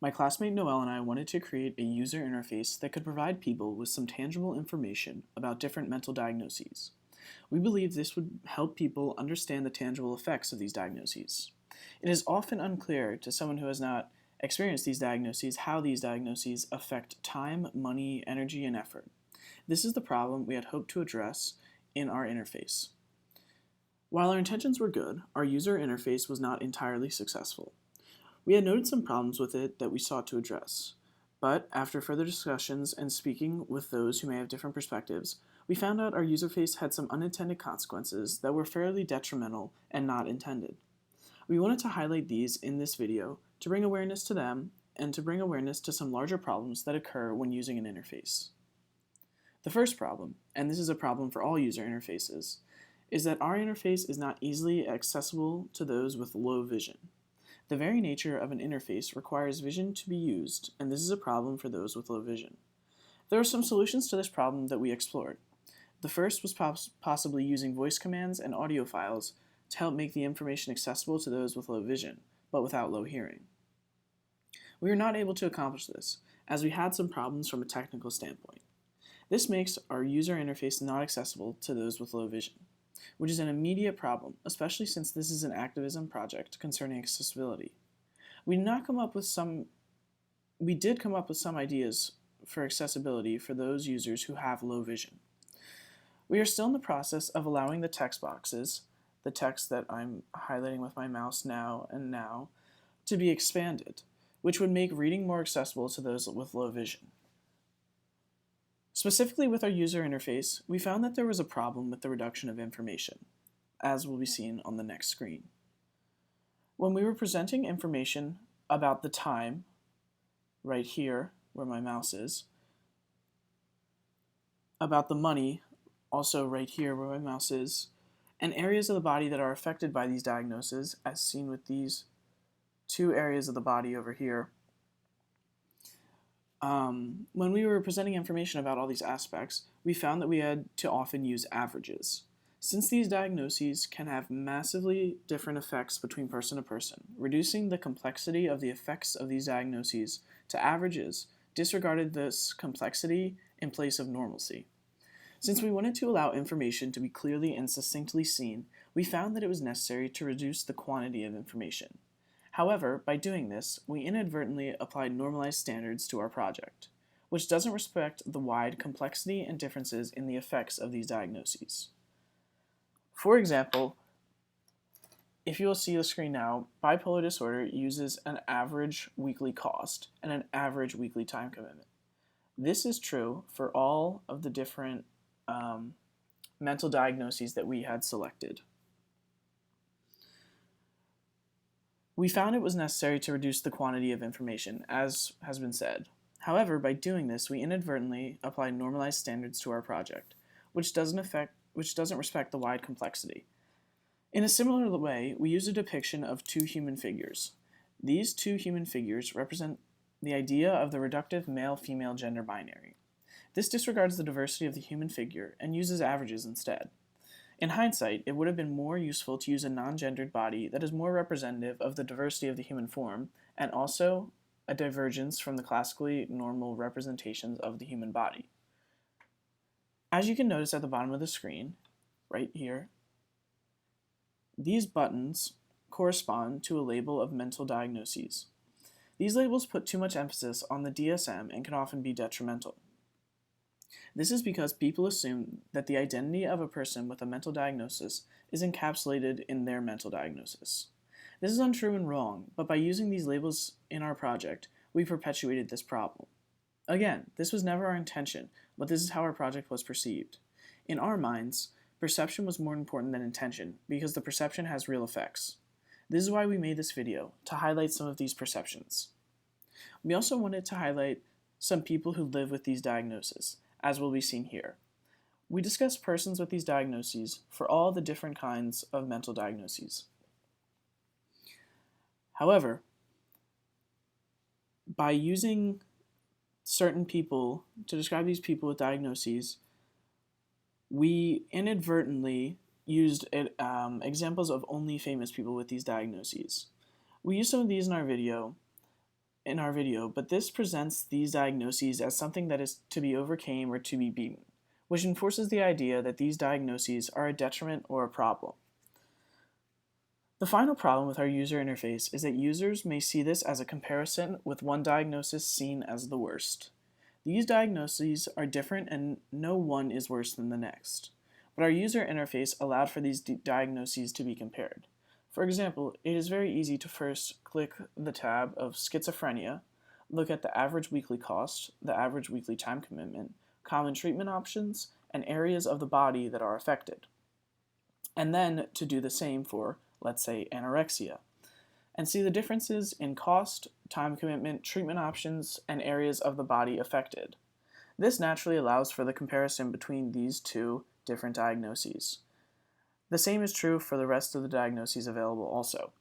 My classmate Noelle and I wanted to create a user interface that could provide people with some tangible information about different mental diagnoses. We believe this would help people understand the tangible effects of these diagnoses. It is often unclear to someone who has not experienced these diagnoses how these diagnoses affect time, money, energy, and effort. This is the problem we had hoped to address in our interface. While our intentions were good, our user interface was not entirely successful. We had noted some problems with it that we sought to address, but after further discussions and speaking with those who may have different perspectives, we found out our user face had some unintended consequences that were fairly detrimental and not intended. We wanted to highlight these in this video to bring awareness to them and to bring awareness to some larger problems that occur when using an interface. The first problem, and this is a problem for all user interfaces, is that our interface is not easily accessible to those with low vision. The very nature of an interface requires vision to be used, and this is a problem for those with low vision. There are some solutions to this problem that we explored. The first was possibly using voice commands and audio files to help make the information accessible to those with low vision, but without low hearing. We were not able to accomplish this, as we had some problems from a technical standpoint. This makes our user interface not accessible to those with low vision, which is an immediate problem, especially since this is an activism project concerning accessibility. We did come up with some ideas for accessibility for those users who have low vision. We are still in the process of allowing the text boxes, the text that I'm highlighting with my mouse now and now, to be expanded, which would make reading more accessible to those with low vision. Specifically with our user interface, we found that there was a problem with the reduction of information, as will be seen on the next screen. When we were presenting information about the time, right here where my mouse is, about the money, also right here where my mouse is, and areas of the body that are affected by these diagnoses, as seen with these two areas of the body over here, when we were presenting information about all these aspects, we found that we had to often use averages. Since these diagnoses can have massively different effects between person to person, reducing the complexity of the effects of these diagnoses to averages disregarded this complexity in place of normalcy. Since we wanted to allow information to be clearly and succinctly seen, we found that it was necessary to reduce the quantity of information. However, by doing this, we inadvertently applied normalized standards to our project, which doesn't respect the wide complexity and differences in the effects of these diagnoses. For example, if you will see the screen now, bipolar disorder uses an average weekly cost and an average weekly time commitment. This is true for all of the different mental diagnoses that we had selected. We found it was necessary to reduce the quantity of information, as has been said. However, by doing this, we inadvertently applied normalized standards to our project, which doesn't respect the wide complexity. In a similar way, we used a depiction of two human figures. These two human figures represent the idea of the reductive male-female gender binary. This disregards the diversity of the human figure and uses averages instead. In hindsight, it would have been more useful to use a non-gendered body that is more representative of the diversity of the human form, and also a divergence from the classically normal representations of the human body. As you can notice at the bottom of the screen, right here, these buttons correspond to a label of mental diagnoses. These labels put too much emphasis on the DSM and can often be detrimental. This is because people assume that the identity of a person with a mental diagnosis is encapsulated in their mental diagnosis. This is untrue and wrong, but by using these labels in our project, we perpetuated this problem. Again, this was never our intention, but this is how our project was perceived. In our minds, perception was more important than intention because the perception has real effects. This is why we made this video, to highlight some of these perceptions. We also wanted to highlight some people who live with these diagnoses, as will be seen here. We discussed persons with these diagnoses for all the different kinds of mental diagnoses. However, by using certain people to describe these people with diagnoses, we inadvertently used examples of only famous people with these diagnoses. We used some of these in our video, in our video, but this presents these diagnoses as something that is to be overcome or to be beaten, which enforces the idea that these diagnoses are a detriment or a problem. The final problem with our user interface is that users may see this as a comparison with one diagnosis seen as the worst. These diagnoses are different and no one is worse than the next, but our user interface allowed for these diagnoses to be compared. For example, it is very easy to first click the tab of schizophrenia, look at the average weekly cost, the average weekly time commitment, common treatment options, and areas of the body that are affected. And then to do the same for, let's say, anorexia, and see the differences in cost, time commitment, treatment options, and areas of the body affected. This naturally allows for the comparison between these two different diagnoses. The same is true for the rest of the diagnoses available also,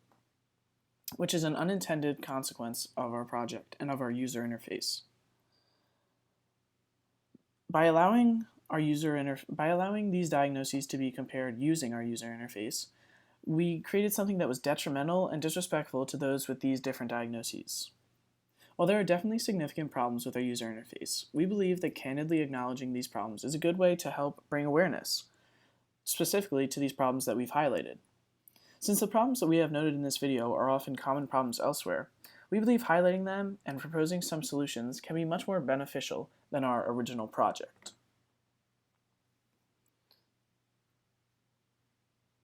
which is an unintended consequence of our project and of our user interface. By allowing these diagnoses to be compared using our user interface, we created something that was detrimental and disrespectful to those with these different diagnoses. While there are definitely significant problems with our user interface, we believe that candidly acknowledging these problems is a good way to help bring awareness, specifically to these problems that we've highlighted. Since the problems that we have noted in this video are often common problems elsewhere, we believe highlighting them and proposing some solutions can be much more beneficial than our original project.